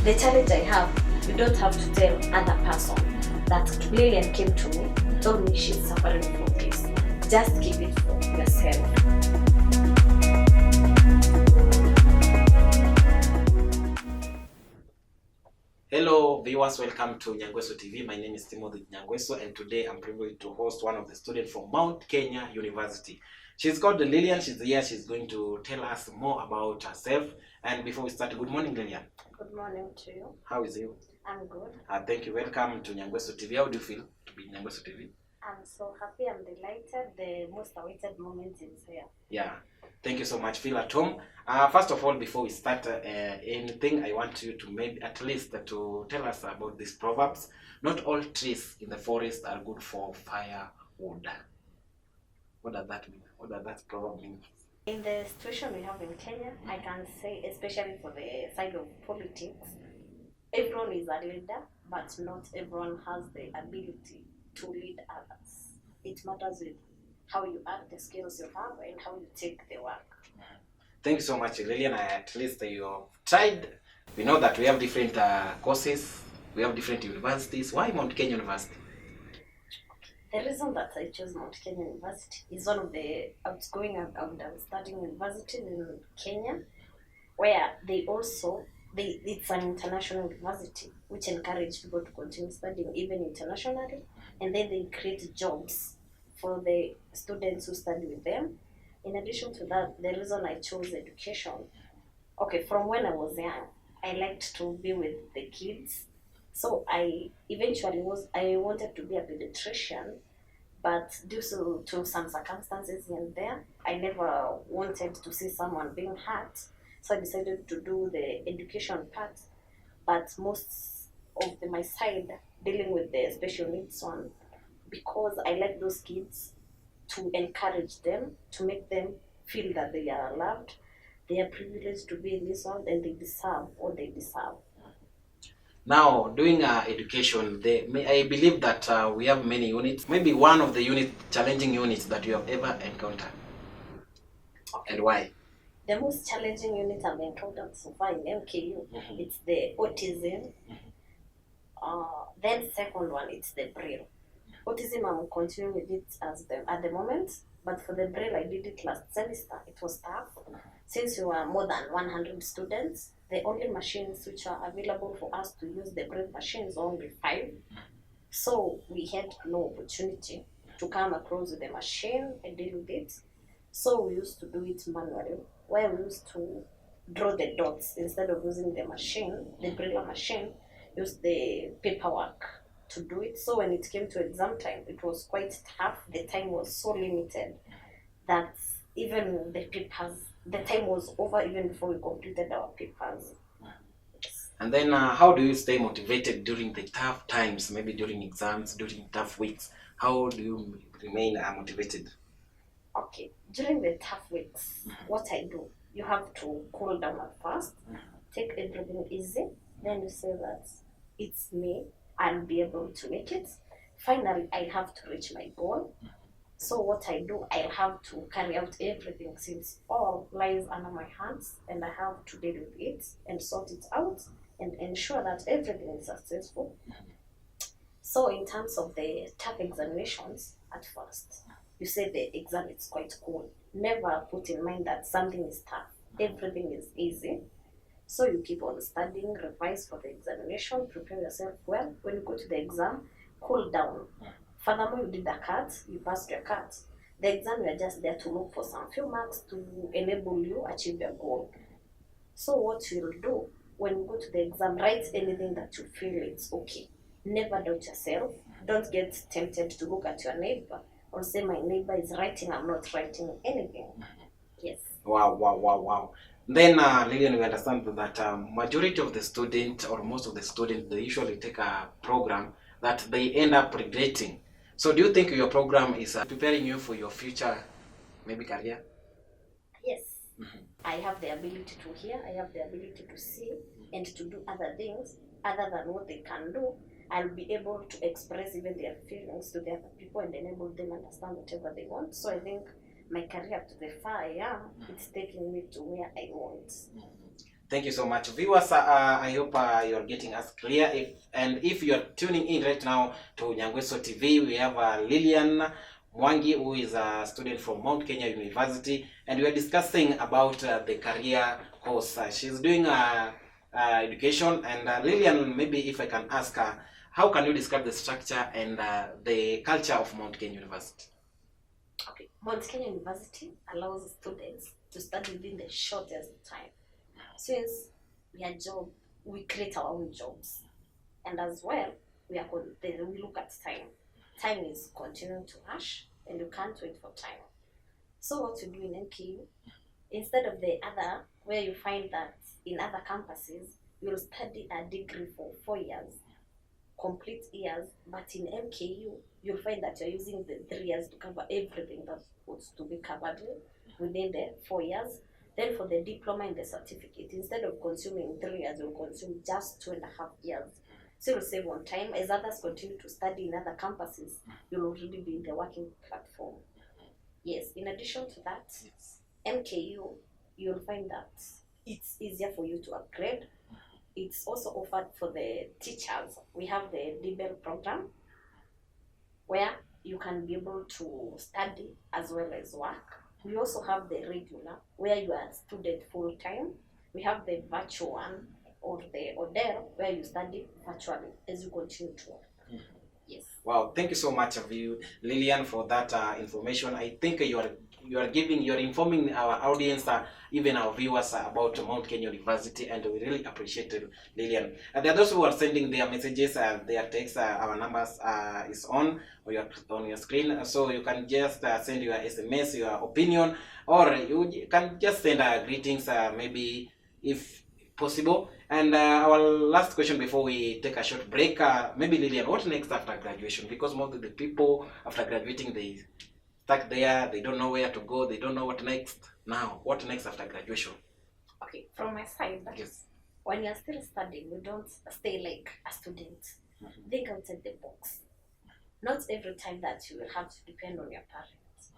the challenge I have, you don't have to tell other person that Lillian came to me, told me she's suffering from this. Just keep it for yourself. Hello viewers, welcome to Nyangweso TV. My name is Timothy Nyangweso and today I'm privileged to host one of the students from Mount Kenya University. She's called Lillian. She's here. She's going to tell us more about herself. And before we start, good morning Lillian. Good morning to you. How is you? I'm good. Thank you. Welcome to Nyangweso TV. How do you feel to be Nyangweso TV? I'm so happy. I'm delighted. The most awaited moment is here. Yeah. Thank you so much. Feel at home. First of all, before we start anything, I want you to maybe at least to tell us about these proverbs. Not all trees in the forest are good for firewood. What does that mean? What does that proverb mean? In the situation we have in Kenya, I can say, especially for the side of politics, everyone is a leader, but not everyone has the ability to lead others. It matters with how you act, the skills you have, and how you take the work. Thank you so much, Lillian. At least you have tried. We know that we have different courses, we have different universities. Why Mount Kenya University? The reason that I chose Mount Kenya University is one of the outgoing and studying universities in Kenya, where it's an international university which encourage people to continue studying even internationally, and then they create jobs for the students who study with them. In addition to that, the reason I chose education, from when I was young, I liked to be with the kids. So I wanted to be a pediatrician, but due to some circumstances in there, I never wanted to see someone being hurt. So I decided to do the education part, but most of my side dealing with the special needs one, because I like those kids, to encourage them, to make them feel that they are loved, they are privileged to be in this world, and they deserve what they deserve. Now, doing education, I believe that we have many units. Maybe one of the challenging units that you have ever encountered. Okay. And why? The most challenging unit I've encountered so far in MKU, it's the autism. Then second one, it's the braille. Autism, I'm continuing with it at the moment, but for the braille, I did it last semester. It was tough. Since we were more than 100 students, the only machines which are available for us to use the braille machines are only 5. So we had no opportunity to come across with the machine and deal with it. So we used to do it manually, where we used to draw the dots instead of using the machine, the braille machine, use the paperwork to do it. So when it came to exam time, it was quite tough. The time was so limited that even the time was over even before we completed our papers. And then how do you stay motivated during the tough times, maybe during exams, during tough weeks? How do you remain motivated? Okay, during the tough weeks, what I do, you have to cool down at first, take everything easy, then you say that it's me, I'll be able to make it. Finally, I have to reach my goal. So what I do, I have to carry out everything since all lies under my hands, and I have to deal with it and sort it out and ensure that everything is successful. So in terms of the tough examinations, at first, you say the exam is quite cool. Never put in mind that something is tough. Everything is easy. So you keep on studying, revise for the examination, prepare yourself well. When you go to the exam, cool down. Furthermore, you did the CAT, you passed your CAT. The exam, you are just there to look for some few marks to enable you achieve your goal. So what you'll do, when you go to the exam, write anything that you feel it's okay. Never doubt yourself. Don't get tempted to look at your neighbor or say, my neighbor is writing, I'm not writing anything. Yes. Wow. Then, Lillian, we understand that majority of the students, or most of the students, they usually take a program that they end up regretting. So do you think your program is preparing you for your future, maybe career? Yes. I have the ability to hear, I have the ability to see, and to do other things other than what they can do. I'll be able to express even their feelings to the other people and enable them understand whatever they want. So I think my career, to the far I am, it's taking me to where I want. Thank you so much, viewers. I hope you are getting us clear. If you are tuning in right now to Nyangweso TV, we have Lilian Mwangi, who is a student from Mount Kenya University, and we are discussing about the career course. She's doing education, and Lilian, maybe if I can ask her, how can you describe the structure and the culture of Mount Kenya University? Okay, Mount Kenya University allows students to study within the shortest time. Since we create our own jobs, and as well we look at time. Time is continuing to rush, and you can't wait for time. So what you do in MKU, instead of the other where you find that in other campuses you'll study a degree for 4 years, complete years, but in MKU you'll find that you're using the 3 years to cover everything that was to be covered within the 4 years. Then for the diploma and the certificate, instead of consuming 3 years, you'll consume just 2.5 years. So you'll save on time. As others continue to study in other campuses, you'll already be in the working platform. Yes, in addition to that, MKU, you'll find that it's easier for you to upgrade. It's also offered for the teachers. We have the DBEL program, where you can be able to study as well as work. We also have the regular, where you are a student full-time. We have the virtual one, or the ODER, where you study virtually as you continue to work. Yes. Wow, thank you so much of you, Lilian, for that information. I think you are informing our audience, even our viewers, about Mount Kenya University, and we really appreciate it, Lilian. And there are those who are sending their messages, their texts. Our numbers is on your screen, so you can just send your SMS, your opinion, or you can just send greetings, maybe if possible. And our last question before we take a short break, maybe Lilian, what next after graduation? Because most of the people after graduating, they stuck there, they don't know where to go, they don't know what next. Now, what next after graduation? Okay, from my side, Yes. When you're still studying, you don't stay like a student. Think outside the box. Not every time that you will have to depend on your parents.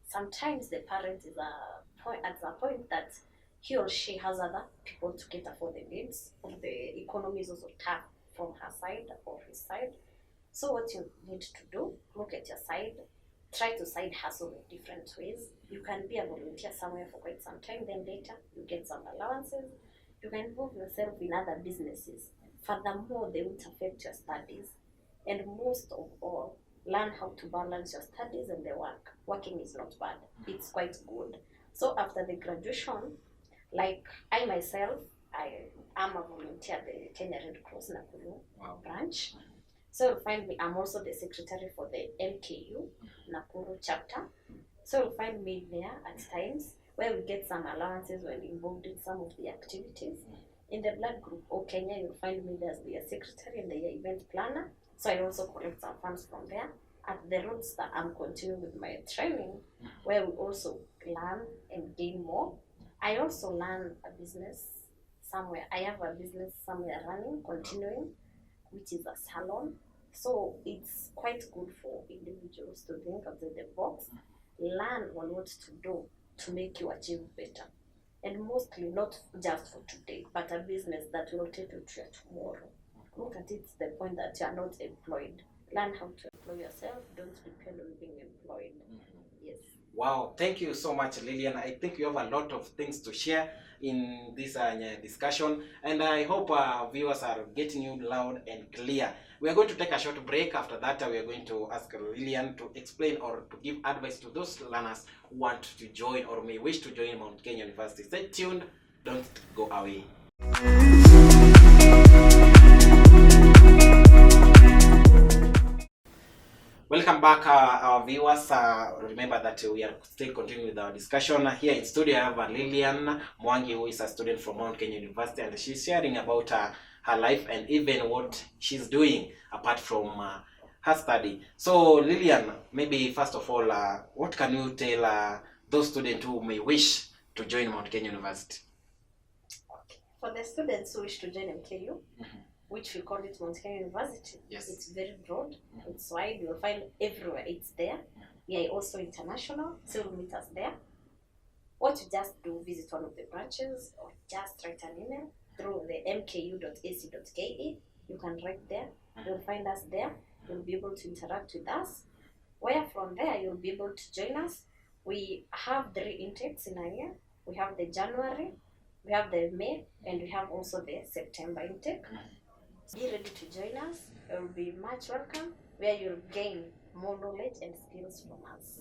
Sometimes the parent is at the point that he or she has other people to cater for the needs, or the economy is also tough from her side or his side. So what you need to do, look at your side, try to side hustle in different ways. You can be a volunteer somewhere for quite some time, then later you get some allowances. You can involve yourself in other businesses. Furthermore, they won't affect your studies. And most of all, learn how to balance your studies and the work. Working is not bad. It's quite good. So after the graduation, like I myself, I am a volunteer at the Kenya Red Cross Nakuru branch. So you'll find me, I'm also the secretary for the MKU Nakuru chapter. So you'll find me there at times where we get some allowances when involved in some of the activities. In the blood group or Kenya, you'll find me there as the secretary and the event planner. So I also collect some funds from there. At the Roadster, I'm continuing with my training, where we also learn and gain more. I also learn a business somewhere. I have a business somewhere running, continuing, which is a salon. So it's quite good for individuals to think outside the box, learn on what to do to make you achieve better. And mostly not just for today, but a business that will take you to tomorrow. Look at it to the point that you are not employed. Learn how to employ yourself. Don't depend on being employed. Yes. Wow, thank you so much, Lilian. I think you have a lot of things to share in this discussion, and I hope viewers are getting you loud and clear. We are going to take a short break. After that, we are going to ask Lilian to explain or to give advice to those learners who want to join or may wish to join Mount Kenya University. Stay tuned. Don't go away. Welcome back, our viewers. Remember that we are still continuing with our discussion. Here in studio, I have Lilian Mwangi, who is a student from Mount Kenya University, and she's sharing about her life and even what she's doing apart from her study. So, Lilian, maybe first of all, what can you tell those students who may wish to join Mount Kenya University? Okay. For the students who wish to join MKU, which we call it Mount Kenya University. Yes. It's very broad, it's wide, you'll find everywhere it's there. We are also international, so you'll meet us there. What you just do, visit one of the branches or just write an email through the mku.ac.ke. You can write there. You'll find us there. You'll be able to interact with us. Where from there, you'll be able to join us. We have 3 intakes in a year. We have the January, we have the May, and we have also the September intake. Be ready to join us. You'll be much welcome, where you'll gain more knowledge and skills from us.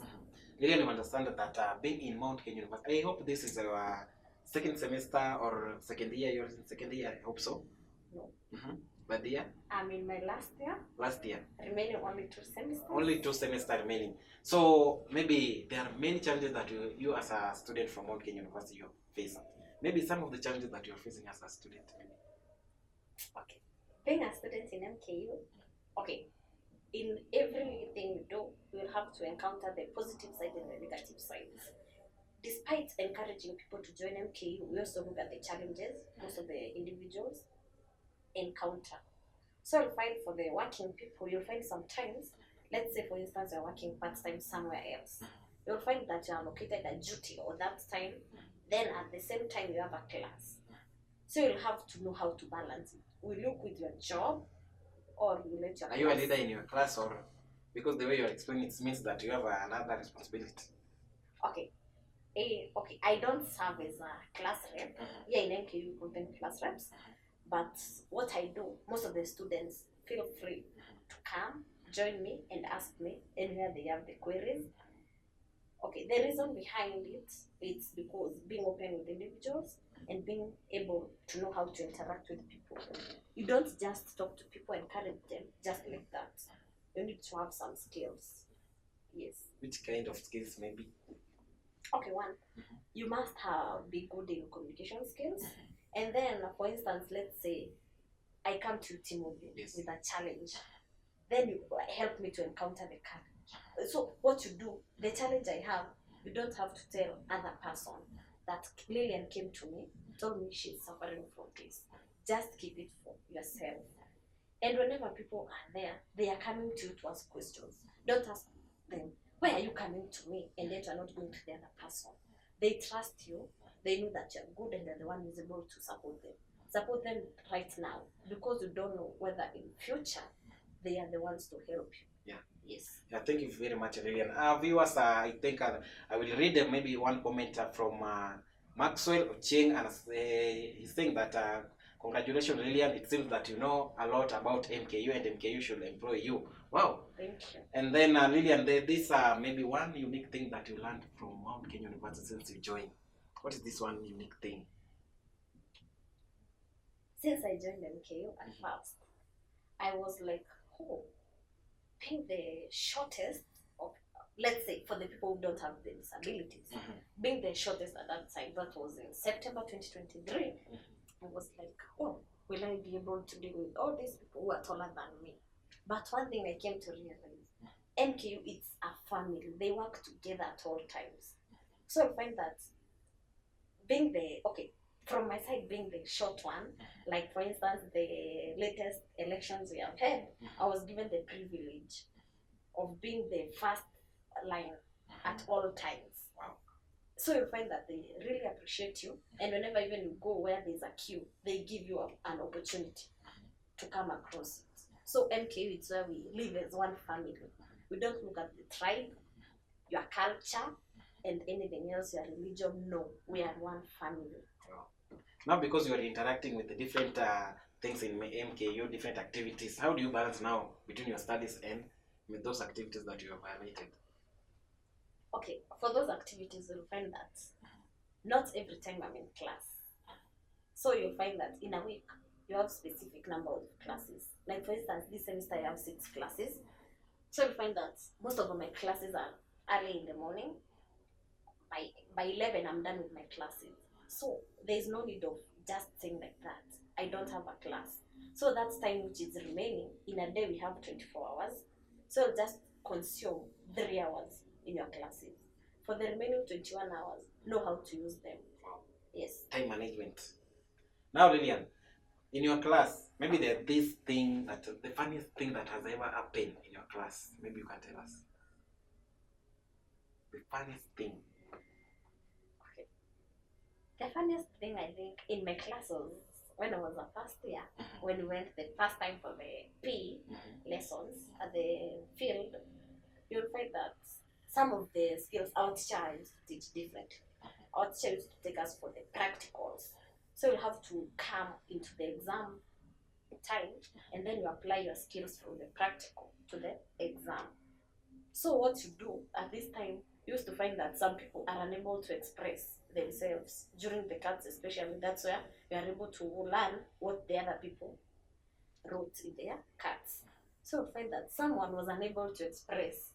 Lilian, you understand that being in Mount Kenya University, I hope this is our second semester or second year. You're in second year, I hope so. No. But the year? I'm in my last year. Last year. Remaining only 2 semesters. Only 2 semesters remaining. So maybe there are many challenges that you as a student from Mount Kenya University you face. Maybe some of the challenges that you're facing as a student. Maybe. Okay. Being a student in MKU, okay, in everything you do, you will have to encounter the positive side and the negative sides. Despite encouraging people to join MKU, we also look at the challenges most of the individuals encounter. So you'll find for the working people, you'll find sometimes, let's say for instance you're working part-time somewhere else, you'll find that you are allocated a duty or that time, then at the same time you have a class. So you'll have to know how to balance it. Will you quit your job or you let your Are you a leader in your class, or because the way you're explaining it means that you have another responsibility? Okay. Okay, I don't serve as a class rep. Yeah, in MKU we call them class reps. But what I do, most of the students feel free to come, join me and ask me anywhere they have the queries. Okay, the reason behind it, it's because being open with individuals and being able to know how to interact with people. You don't just talk to people and encourage them just like that. You need to have some skills. Yes. Which kind of skills maybe? Okay, one, you must be good in communication skills. And then, for instance, let's say I come to Timothy with a challenge. Then you help me to encounter the challenge. So what you do, the challenge I have, you don't have to tell other person that Lilian came to me, told me she's suffering from this. Just keep it for yourself. And whenever people are there, they are coming to you to ask questions. Don't ask them, why are you coming to me? And yet you're not going to the other person. They trust you. They know that you're good and they're the one who's able to support them. Support them right now, because you don't know whether in future they are the ones to help you. Yeah. Yes. Yeah, thank you very much, Lilian. Viewers, I think I will read maybe one comment from Maxwell Ocheng, and he's saying that congratulations, Lilian. It seems that you know a lot about MKU and MKU should employ you. Wow. Thank you. And then Lilian, this maybe one unique thing that you learned from Mount Kenya University since you joined. What is this one unique thing? Since I joined MKU at first, I was like, oh, being the shortest of, let's say, for the people who don't have the disabilities, being the shortest at that time, that was in September 2023, I was like, oh, will I be able to deal with all these people who are taller than me? But one thing I came to realize, MKU, it's a family. They work together at all times. So I find that being the, okay, from my side, being the short one, like for instance, the latest elections we have had, I was given the privilege of being the first line at all times. Wow. So you find that they really appreciate you, and whenever even you go where there's a queue, they give you an opportunity to come across it. So MKU is where we live as one family. We don't look at the tribe, your culture, and anything else, your religion. No, we are one family. Wow. Now, because you are interacting with the different things in MKU, different activities, how do you balance now between your studies and with those activities that you have highlighted? Okay, for those activities, you'll find that not every time I'm in class. So you'll find that in a week, you have specific number of classes. Like for instance, this semester I have 6 classes. So you'll find that most of my classes are early in the morning. By 11, I'm done with my classes. So there's no need of just saying like that, I don't have a class. So that's time which is remaining. In a day, we have 24 hours. So just consume 3 hours in your classes. For the remaining 21 hours, know how to use them. Wow. Yes. Time management. Now, Lilian, in your class, maybe there's this thing, that the funniest thing that has ever happened in your class. Maybe you can tell us. The funniest thing. Okay. The funniest thing I think in my class was when I was a first year, when we went the first time for the PE lessons at the field, you'll find that some of the skills our teacher used to teach different. Our teacher used to take us for the practicals. So you'll have to come into the exam time and then you apply your skills from the practical to the exam. So what you do at this time, you used to find that some people are unable to express themselves during the cards, especially. That's where you are able to learn what the other people wrote in their cards. So you find that someone was unable to express.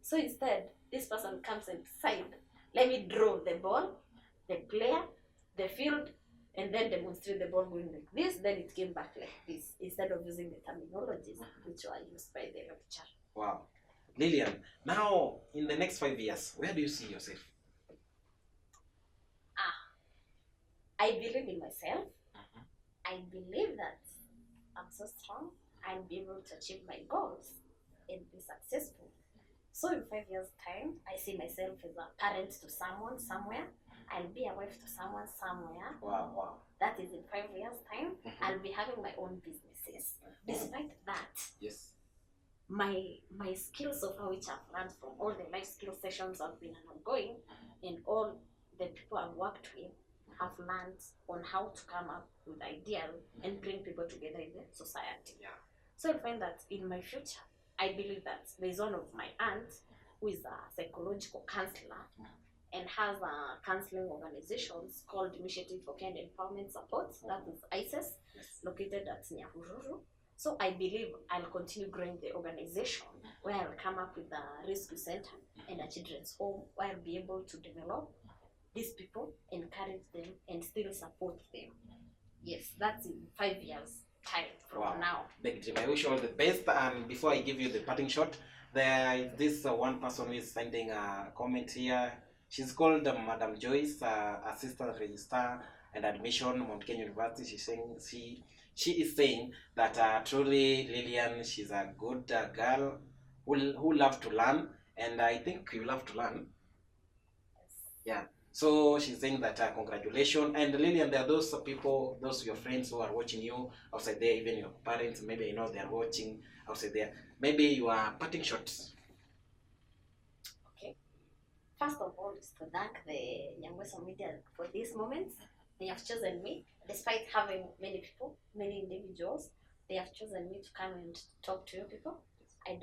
So instead, this person comes and decide, let me draw the ball, the player, the field, and then demonstrate the ball going like this. Then it came back like this, instead of using the terminologies which were used by the lecturer. Wow. Lillian, now in the next 5 years, where do you see yourself? I believe in myself. I believe that I'm so strong. I'll be able to achieve my goals and be successful. So in 5 years' time, I see myself as a parent to someone somewhere. I'll be a wife to someone somewhere. Wow. That is in 5 years' time. I'll be having my own businesses. Despite that, Yes. my skills of how which I've learned from all the life skill sessions I've been ongoing and all the people I've worked with have learned on how to come up with ideas and bring people together in the society. Yeah. So I find that in my future, I believe that there's one of my aunts who is a psychological counselor and has a counseling organizations called Initiative for Care and Empowerment Support, that is ISIS, located at Nyahururu. So I believe I'll continue growing the organization where I'll come up with a rescue center and a children's home where I'll be able to develop these people, encourage them, and still support them. Yes, that's in 5 years time from now. Big dream. I wish you all the best. And before I give you the parting shot, there is this one person who is sending a comment here. She's called Madam Joyce, Assistant Registrar and Admission, Mount Kenya University. She's saying she is saying that truly Lillian, she's a good girl who loves to learn, and I think you love to learn. Yeah. So she's saying that congratulations. And Lillian, there are those people, those your friends who are watching you outside there, even your parents, maybe I know they are watching outside there. Maybe you are parting shots. Okay. First of all, is to thank the Nyangweso Media for this moment. They have chosen me, despite having many people, many individuals. They have chosen me to come and talk to you people. I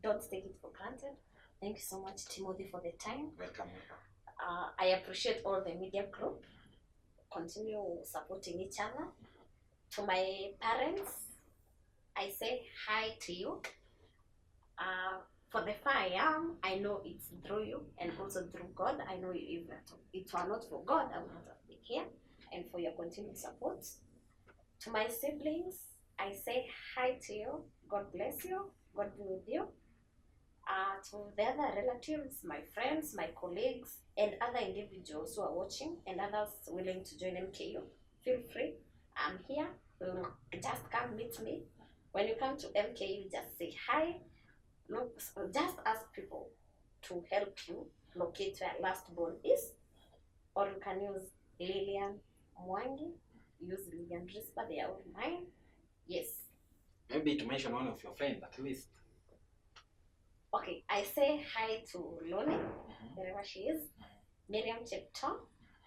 don't take it for granted. Thank you so much, Timothy, for the time. Welcome. I appreciate all the media group. Continue supporting each other. To my parents, I say hi to you. For the far I am, I know it's through you and also through God. I know if it were not for God, I would not have been here. And for your continued support. To my siblings, I say hi to you. God bless you. God be with you. To the other relatives, my friends, my colleagues, and other individuals who are watching and others willing to join MKU, feel free. I'm here. Just come meet me. When you come to MKU, just say hi. Look, just ask people to help you locate where last born is. Or you can use Lillian Mwangi, use Lillian Rispa, they are all mine. Yes. Maybe to mention one of your friends at least. Okay, I say hi to Loni, wherever she is. Miriam Chepton,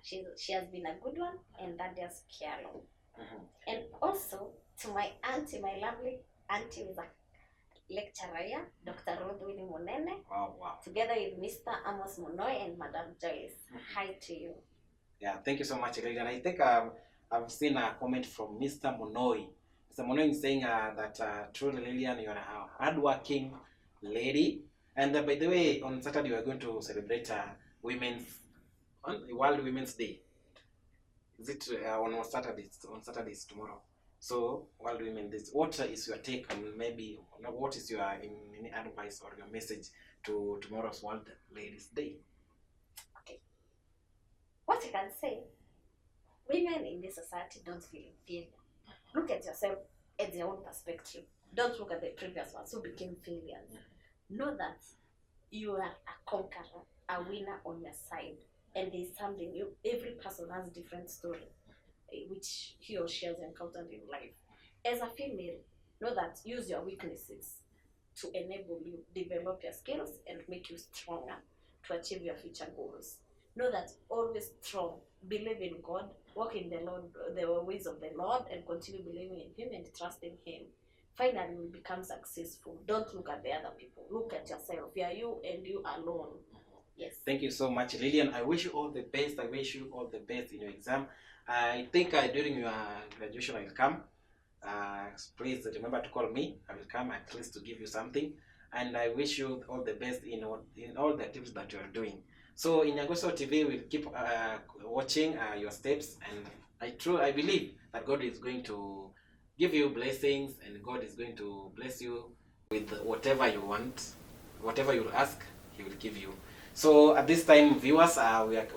she has been a good one, and Dadia's Kialo. And also to my auntie, my lovely auntie who's a lecturer here, Dr. Rodwin Monene. Wow. Together with Mr. Amos Monoy and Madam Joyce. Hi to you. Yeah, thank you so much, Lillian. I think I've seen a comment from Mr. Monoy. Mr. Monoy is saying that truly, Lillian, you are a hardworking lady. And by the way, on Saturday we are going to celebrate World Women's Day. Is it on Saturdays? On Saturdays tomorrow. So World Women's Day. What is your take on maybe? What is your any advice or your message to tomorrow's World Ladies Day? Okay. What I can say, women in this society don't feel inferior. Look at yourself at your own perspective. Don't look at the previous ones who became failures. Know that you are a conqueror, a winner on your side. and there's something every person has different story which he or she has encountered in life. As a female, know that use your weaknesses to enable you develop your skills and make you stronger to achieve your future goals. Know that always strong, believe in God, walk in the Lord, the ways of the Lord, and continue believing in Him and trusting Him. Finally, you become successful. Don't look at the other people. Look at yourself. You are you and you alone. Yes. Thank you so much, Lillian. I wish you all the best. I wish you all the best in your exam. I think during your graduation I will come. Please remember to call me. I will come at least to give you something. And I wish you all the best in all the activities that you are doing. So in Nyangoso TV, we'll keep watching your steps, and I believe that God is going to give you blessings, and God is going to bless you with whatever you want, whatever you ask, He will give you. So at this time, viewers,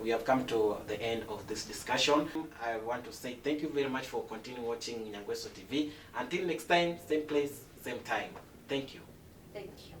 we have come to the end of this discussion. I want to say thank you very much for continuing watching Nyangweso TV. Until next time, same place, same time. Thank you. Thank you.